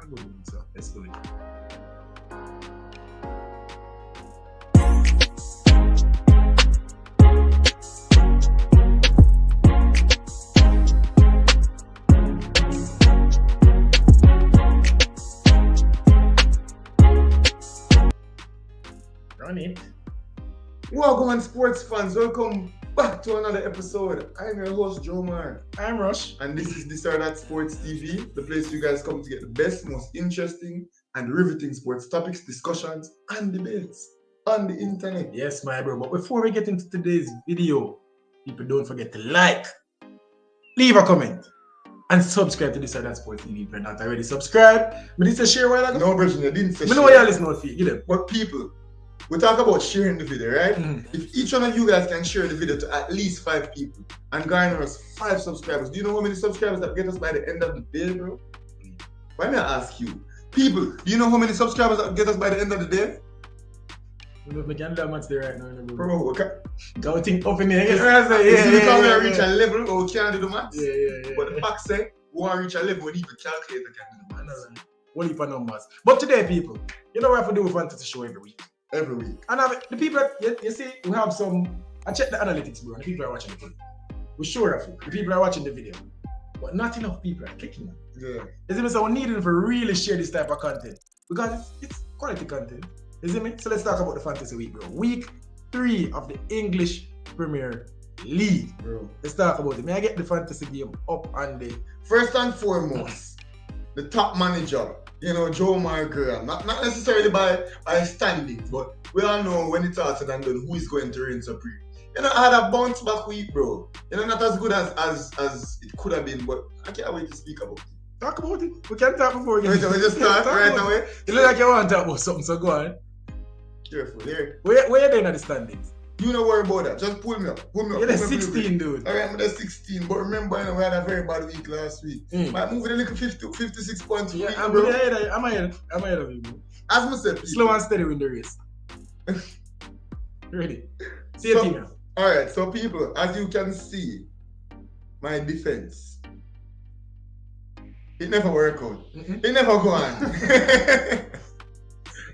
good one, so let's do it. Run it. Welcome on sports fans, welcome back to another episode. I'm your host Joe Mar. I'm Rush. And this is This or That Sports TV, the place you guys come to get the best, most interesting and riveting sports topics, discussions and debates on the internet. Yes, my bro. But before we get into today's video, people don't forget to like, leave a comment, and subscribe to This or That Sports TV if you're not already subscribed. But this is a share while ago. No, Bridget, I didn't say I know y'all listen to feed, you know. But people, we talk about sharing the video, right? Mm-hmm. If each one of you guys can share the video to at least 5 people and garner us 5 subscribers, do you know how many subscribers that get us by the end of the day, bro? Why may I ask you? People, do you know how many subscribers that get us by the end of the day? You know, we can't do that much there right now, bro. Bro, okay. Don't think up in here. Yeah, Yeah. reach a level where we can't do the maths. Yeah. But the fact say, we want to reach a level when even calculator can do the maths. One heap of numbers. But today, people, you know what I have to do with fantasy show every week. Every week. And the people, you see, we have some. I check the analytics, bro, and the people are watching the video. We're sure of it. The people are watching the video. But not enough people are clicking it. Yeah. You see me? So we need to really share this type of content. Because it's quality content. You see me? So let's talk about the fantasy week, bro. Week 3 of the English Premier League, bro. Let's talk about it. May I get the fantasy game up on the... First and foremost, the top manager, you know, Joe Graham. Not necessarily by standings, but we all know when it's started and done who is going to reign supreme. You know, I had a bounce back week, bro. You know, not as good as it could have been, but I can't wait to speak about it. Talk about it. We can talk before we get... We just start right away. You look like you want to talk about something, so go on. Careful, there. Where you doing at the standings? You don't worry about that. Just pull me up. You're the 16, dude. Alright, I'm the 16. But remember, you know, we had a very bad week last week. But moving a little 56 points. Yeah, week, I'm bro. ahead of you, bro. As I said, Slow and steady win the race. Ready? See your team now. Alright, so people, as you can see, my defense, it never work out. It never go on.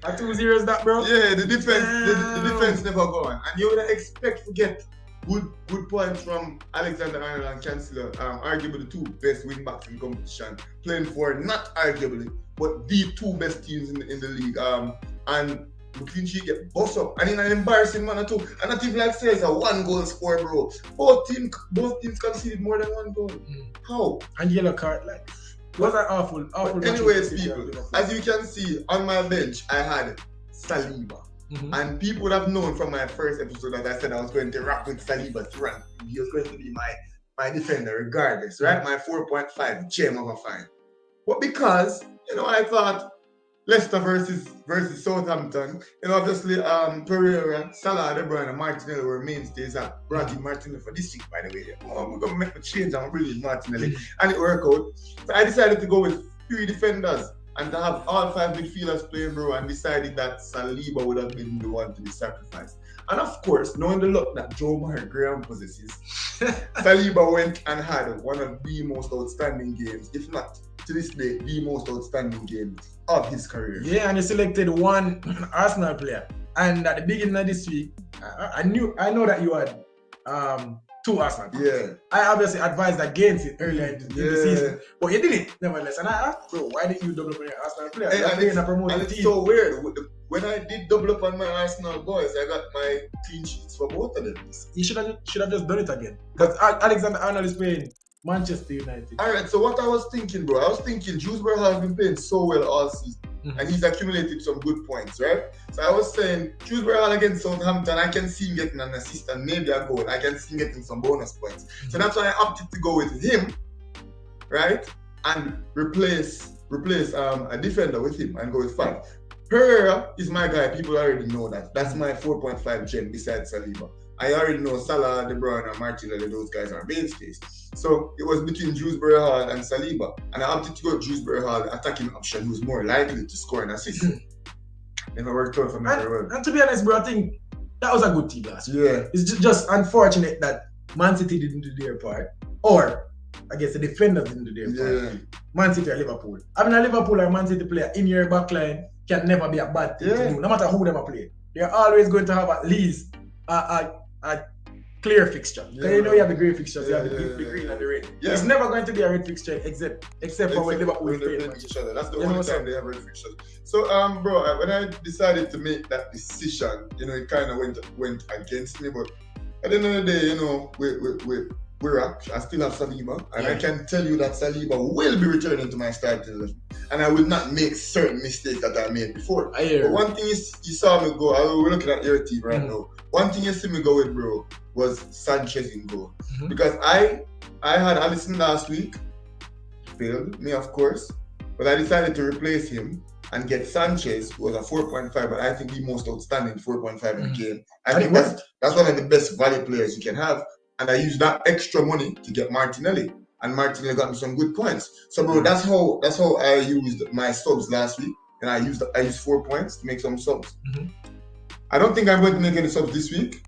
A 2-0 that, bro? Yeah, the defense never go on. And you would expect to get good points from Alexander-Arnold and Chancellor, arguably the 2 best wing backs in competition, playing for not arguably, but the 2 best teams in the league. And the clean sheet get bossed up. And in an embarrassing manner too. And not even like say it's a 1-goal score, bro. Both teams conceded more than 1 goal. How? And yellow card, like, was that awful? Anyways, people, as you can see, on my bench, I had Saliba. And people would have known from my first episode that I said I was going to rock with Saliba throughout. He was going to be my defender regardless, right? My 4.5 gem of a fine. But because, you know, I thought Leicester versus Southampton, you know, obviously Pereira, Salah, De Bruyne, and Martinelli were mainstays. I brought in Martinelli for this week, by the way. We're going to make a change and really Martinelli. And it worked out. So I decided to go with 3 defenders and to have all 5 midfielders playing, bro, and decided that Saliba would have been the one to be sacrificed. And of course, knowing the luck that Joe Graham possesses, Saliba went and had one of the most outstanding games, if not to this day, the most outstanding game of his career. Yeah, and he selected 1 Arsenal player. And at the beginning of this week, I know that you had 2 Arsenal players. Yeah. I obviously advised against it earlier in the season, but you did it nevertheless. And I asked, bro, why didn't you double up on your Arsenal player? And it's so weird. When I did double up on my Arsenal boys, I got my clean sheets for both of them. You should have just done it again. Because Alexander-Arnold is playing Manchester United. Alright, so what I was thinking, bro, Dewsbury has been playing so well all season. And he's accumulated some good points, right? So I was saying, Dewsbury against Southampton, I can see him getting an assist and maybe a goal. I can see him getting some bonus points. So that's why I opted to go with him, right? And replace a defender with him and go with 5. Pereira is my guy. People already know that. That's my 4.5 gem besides Saliba. I already know Salah, De Bruyne, and Martinelli, those guys are mainstays. So it was between Dewsbury Hall and Saliba. And I opted to go Dewsbury Hall, the attacking option, who's more likely to score an assist. Never worked out for me very well. And to be honest, bro, I think that was a good team last year. Yeah. It's just unfortunate that Man City didn't do their part. Or against the defenders in the day. Yeah. Man City or Liverpool. Having a Liverpool or Man City player in your back line can never be a bad thing to do, no matter who them play. They're always going to have at least a clear fixture. Because you know you have the grey fixtures, you have the green and the red. Yeah. It's never going to be a red fixture except for when Liverpool is playing each other. That's the only time they have red fixtures. So bro, when I decided to make that decision, it kind of went against me, but at the end of the day, we're up. I still have Saliba, and I can tell you that Saliba will be returning to my starting 11, and I will not make certain mistakes that I made before. But one thing you saw me go, we're looking at your team right now. One thing you see me go with, bro, was Sanchez in goal. Because I had Alisson last week, failed me of course, but I decided to replace him and get Sanchez, who was a 4.5, but I think the most outstanding 4.5 in the game. I think that's one of the best value players you can have. And I used that extra money to get Martinelli, and Martinelli got me some good points. So, bro, that's how I used my subs last week, and I used 4 points to make some subs. I don't think I'm going to make any subs this week.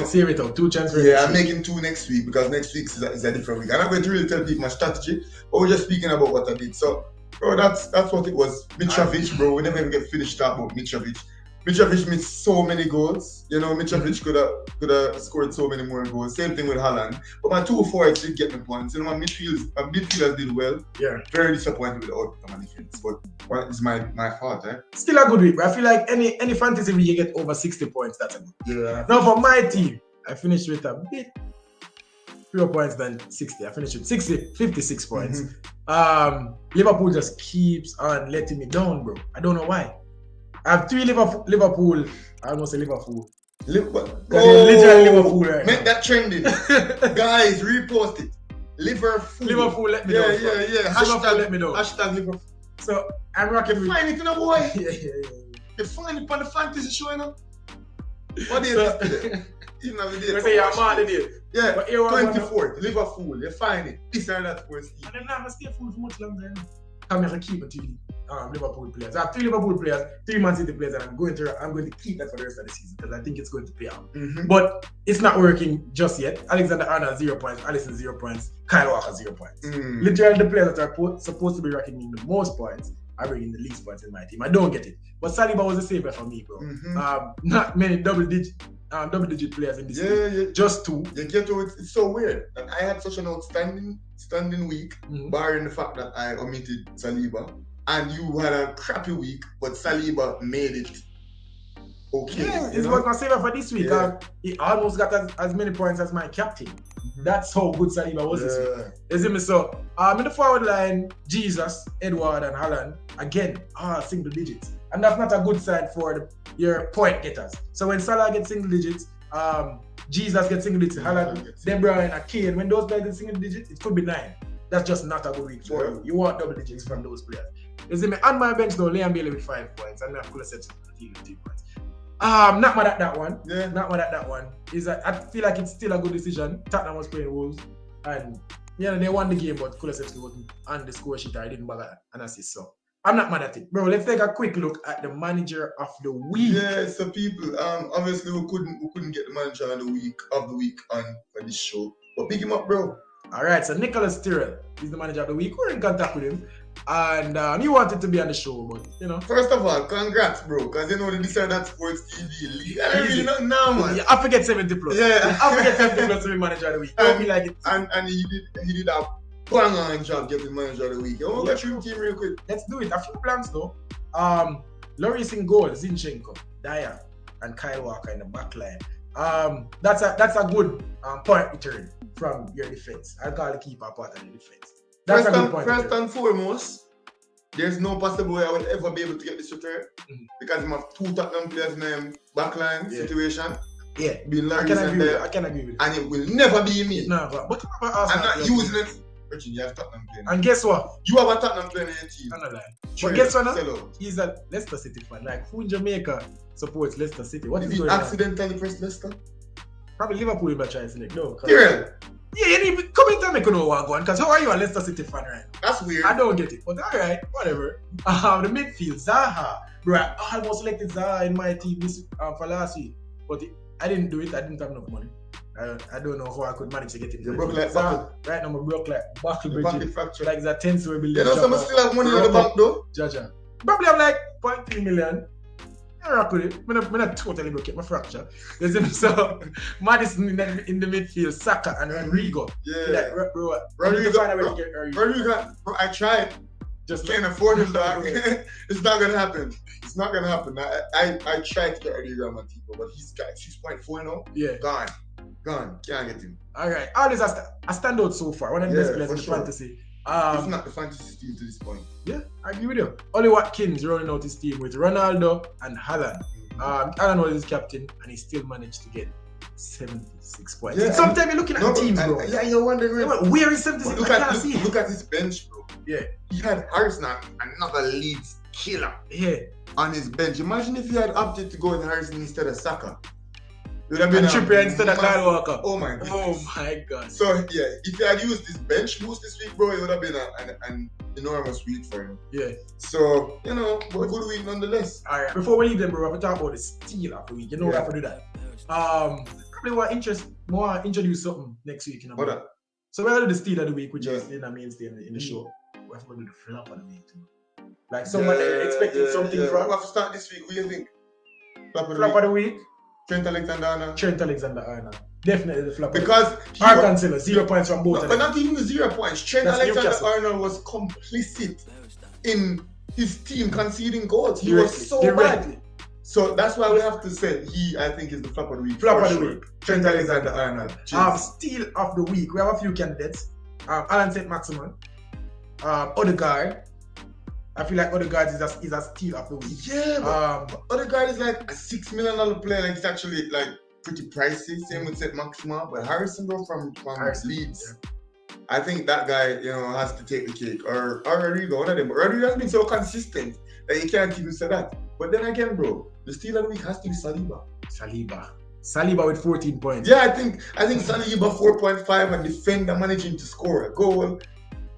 Save it out. 2 chances. Yeah, I'm making 2 next week because next week is a different week. I'm not going to really tell people my strategy, but we're just speaking about what I did. So, bro, that's what it was. Mitrovic, bro, we never even get finished talking about Mitrovic. Mitrovic made so many goals. Mitrovic could have scored so many more goals. Same thing with Haaland. But my 2 forwards did get me points. My midfielders did well. Yeah. Very disappointed with the outcome of defense. But it's my fault, eh? Still a good week. I feel like any fantasy week you get over 60 points, that's a good. Yeah. Now for my team, I finished with a bit fewer points than 60. I finished with 56 points. Liverpool just keeps on letting me down, bro. I don't know why. I have 3 Liverpool. I almost say Liverpool. Literally Liverpool right Make that trending. Guys, repost it. Liverpool let me down. Yeah. Liverpool let me down. Hashtag Liverpool. So I'm rocking with... Find it, boy. Yeah. You find it on the fantasy show, What day is this? Even though we did. I say you're mad today. Yeah, but 24th, Liverpool. You find it. This or that first. And I'm not going to stay full for much longer. I'm going to keep it to you. Liverpool players. I have 3 Liverpool players, 3 Man City players, and I'm going to keep that for the rest of the season because I think it's going to pay out. But it's not working just yet. Alexander Arnold 0 points, Alisson 0 points, Kyle Walker 0 points. Literally the players that are supposed to be racking in the most points are bringing the least points in my team. I don't get it. But Saliba was a saver for me, bro. Not many double digit players in this league. Just 2. You get to it. It's so weird. And I had such an outstanding week, barring the fact that I omitted Saliba. And you had a crappy week, but Saliba made it okay. Yeah, it was my saver for this week. Yeah. He almost got as many points as my captain. That's how good Saliba was this week. You see me? So, in the forward line, Jesus, Edward, and Haaland, again, single digits. And that's not a good sign for your point getters. So when Salah gets single digits, Jesus gets single digits, Haaland, De Bruyne, and Kane, when those guys get single digits, it could be 9. That's just not a good week for you. You want double digits from those players. You see me? On my bench though, Liam Bailey with 5 points, and I could have said with 3 points. Not mad at that one. Yeah. Not mad at that one. I feel like it's still a good decision. Tottenham was playing Wolves, and they won the game, but Kulusevski wasn't on the score sheet. I didn't bag an assist, so I'm not mad at it, bro. Let's take a quick look at the manager of the week. Yeah, so people, obviously we couldn't get the manager of the week on this show, but pick him up, bro. All right, so Nicholas Tyrrell is the manager of the week. We're in contact with him, and he wanted to be on the show, but First of all, congrats, bro, because the This or That Sports TV league. I don't really know now, man. Yeah, I forget 70 plus. Yeah, I forget 70 plus to be manager of the week. Don't be like it. And he did a bang-on job getting manager of the week. You want to go through the team real quick? Let's do it. A few plans though. Lloris in goal, Zinchenko, Dyer, and Kyle Walker in the back line. That's a good point return from your defense. I call the keeper part of the defense. That's a good point. First and foremost, there's no possible way I will ever be able to get this return because I have 2 Tottenham players in the backline situation. Yeah, being Lloris and there. I can agree with it. And it will never be me. No, but I'm not using it. Virgin, you have Tottenham playing. And guess what? You have a Tottenham playing in your team. I'm not lying. But guess what? He's a Leicester City fan. Like, who in Jamaica supports Leicester City? What is he accidentally pressed Leicester? Probably Liverpool will try to select. No. Tyrrell. Yeah, you need to come in and make no one go on. Because how are you a Leicester City fan, right? That's weird. I don't get it. But alright, whatever. The midfield, Zaha. Bro, I almost selected Zaha in my team for last week. But I didn't do it. I didn't have enough money. I don't know how I could manage to get it. You broke like buckle. Right now, I broke like buckle bridge. Buckle fracture. Like it's a 10-story building. You know, some still have money in the bank though. Jaja. Probably have like 0.3 million. I rock with it. I'm not totally broke my fracture. So Madison in the midfield, Saka and Rodrigo. Yeah. Like, bro, Rodrigo, bro, I tried. Just can't afford him, dog. It's not gonna happen. It's not gonna happen. I tried to get Rodrigo on my team, but he's got 6.4 now. Yeah. Gone. Can't get him. Alright. All this a standout so far. One of the best players in the fantasy. If not the fantasy team to this point. Yeah, I agree with you. Oli Watkins running out his team with Ronaldo and Haaland. Haaland was his captain and he still managed to get 76 points. Yeah, sometimes you're looking at the teams, bro. Yeah, you're wondering. Where is 76? Look at his bench, bro. Yeah. He had Harrison, another Leeds killer. Yeah. On his bench. Imagine if he had opted to go with Harrison instead of Saka. It would have been Trippier instead of Kyle Walker. Oh my goodness. Oh my god. So yeah, if he had used his bench boost this week, bro, it would have been an enormous week for him. Yeah. So, you know, but a good week nonetheless. Alright, before we leave them, bro, we have to talk about the steal of the week. You know we have to do that. Probably want to introduce something next week. You know, what up? So we're gonna do the steal of the week, which is in the mainstay in the show. We have to do the flop of the week too. Like someone expected something from. We have to start this week. What do you think? Flop of the week. Trent Alexander-Arnold. Definitely the flop. Because Arkansas, 0 points from both of them. But not even the 0 points. Trent Alexander-Arnold was complicit in his team conceding goals. He was so bad. So that's why we have to say I think is the flop of the week. Flop of the week. Trent Alexander-Arnold. Steal of the week. We have a few candidates. Alan St-Maximin. Odegaard. I feel like Odegaard is a steal of the week. Yeah, but Odegaard is like a $6 million player. Like, it's actually like pretty pricey. Same with St-Maximin. But Harrison, bro, from Leeds. Yeah. I think that guy, you know, has to take the cake. Or Rodrigo, one of them. But Rodrigo has been so consistent that you can't even say that. But then again, bro, the steal of the week has to be Saliba with 14 points. Yeah, I think Saliba 4.5 and defender managing to score a goal.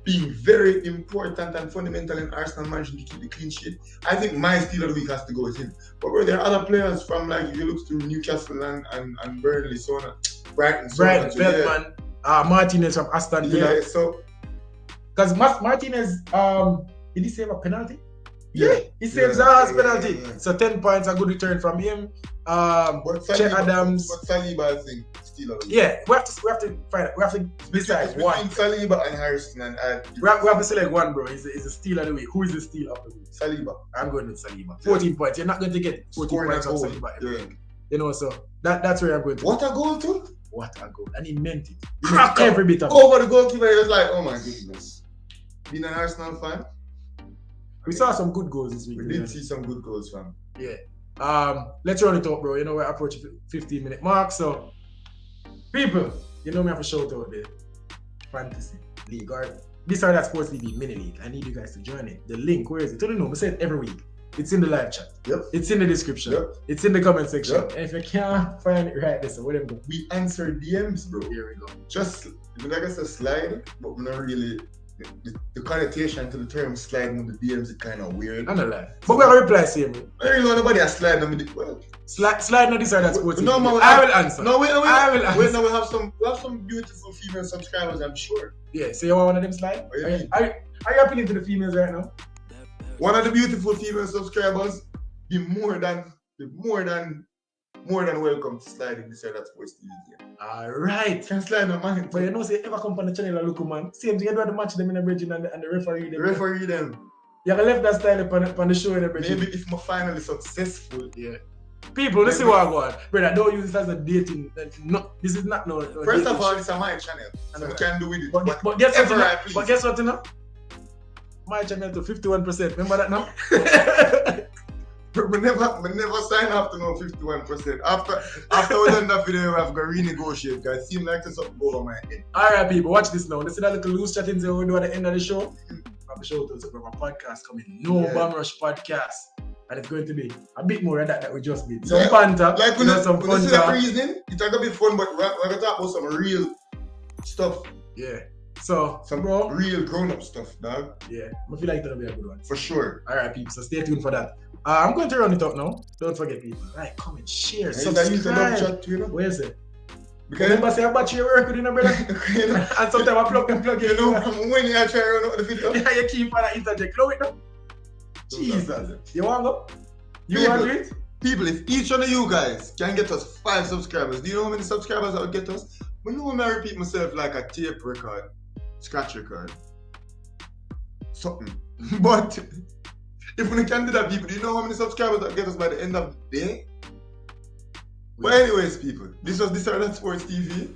Being very important and fundamental in Arsenal managing to keep the clean sheet. I think my steal of the week has to go with him. But bro, there are other players from, like, if you look through Newcastle and Burnley, so on, Brighton, Beltman, Martinez from Aston Villa. Yeah, so because Martinez, did he save a penalty? Yeah, he saves the last penalty. Yeah. So 10 points, a good return from him. Che Adams. But Saliba, I think, steal of the week. Yeah, we have to find it. We have to decide one. Between Saliba and Harrison we have to select one, bro. Is a steal of the week. Who is the steal of the week? Saliba. I'm going with Saliba. 14 points. You're not going to get 14 points from Saliba every week. You know, so that's where I'm going to. What a goal too! What a goal. And he meant it. He meant every bit of it. Over the goalkeeper, he was like, oh my goodness. Being an Arsenal fan, we saw some good goals this week. We did see some good goals, fam. Yeah. Let's run it up, bro. You know, we're approaching 15-minute mark. So, people, you know me have a shout out the Fantasy League or this or that Sports League mini league. I need you guys to join it. The link, where is it? I don't know. I say it every week. It's in the live chat. Yep. It's in the description. Yep. It's in the comment section. Yep. And if you can't find it right there, so whatever. We answer DMs, bro. Here we go. Just, like I said, slide, but we're not really. The connotation to the term sliding with the DMs is kind of weird. I know that. But we're going to reply same way. I don't know nobody has sliding on me. Well, slide on this or that Sports League. No, I will answer. No, wait. I will answer. Wait, no, we have some beautiful female subscribers, I'm sure. Yeah, so you want one of them slide? Are you appealing to the females right now? One of the beautiful female subscribers be more than welcome to slide in this or that Sports League. Alright. Can slide no man. But you know, say ever come on the channel and look, man. Same thing, you do the match them in the bridge and the referee them. Referee them. You have left that style upon the show in the bridge. Maybe if I'm finally successful. Yeah. People, let's see what I want. Brother, don't use this as a dating. No, this is not no. First of all, it's a my channel. So we can do with it. But guess what, you know? My channel to 51%. Remember that now? We never sign up to no 51%. After we done that video, we have to renegotiate, guys. Seems like there's something over my head. Alright, people, watch this now. Let's see that little loose chatting that we do at the end of the show. I have a show to a podcast coming. Bum Rush podcast. And it's going to be a bit more of that we just did. Some banter, like some fun talk. Reasoning, it's going to be fun, but we're going to talk about some real stuff. Yeah. So, some real grown-up stuff, dog. Yeah, I feel like it's going to be a good one. For sure. Alright, people, so stay tuned for that. I'm going to run it up now. Don't forget, people. Like, comment, share, subscribe. Chat, you know? Where is it? Remember say I batch your work with you, brother? And sometimes I plug in. You know, when you try to run out the video. Yeah, you keep on interject. Blow it now. Jesus. You want to go? You want to do it? People, if each one of you guys can get us 5 subscribers, do you know how many subscribers that would get us? I know I repeat myself like a tape record, scratch record, something. But if we can do that, people, do you know how many subscribers that get us by the end of the day? But anyways, people, this was This or That Sports TV.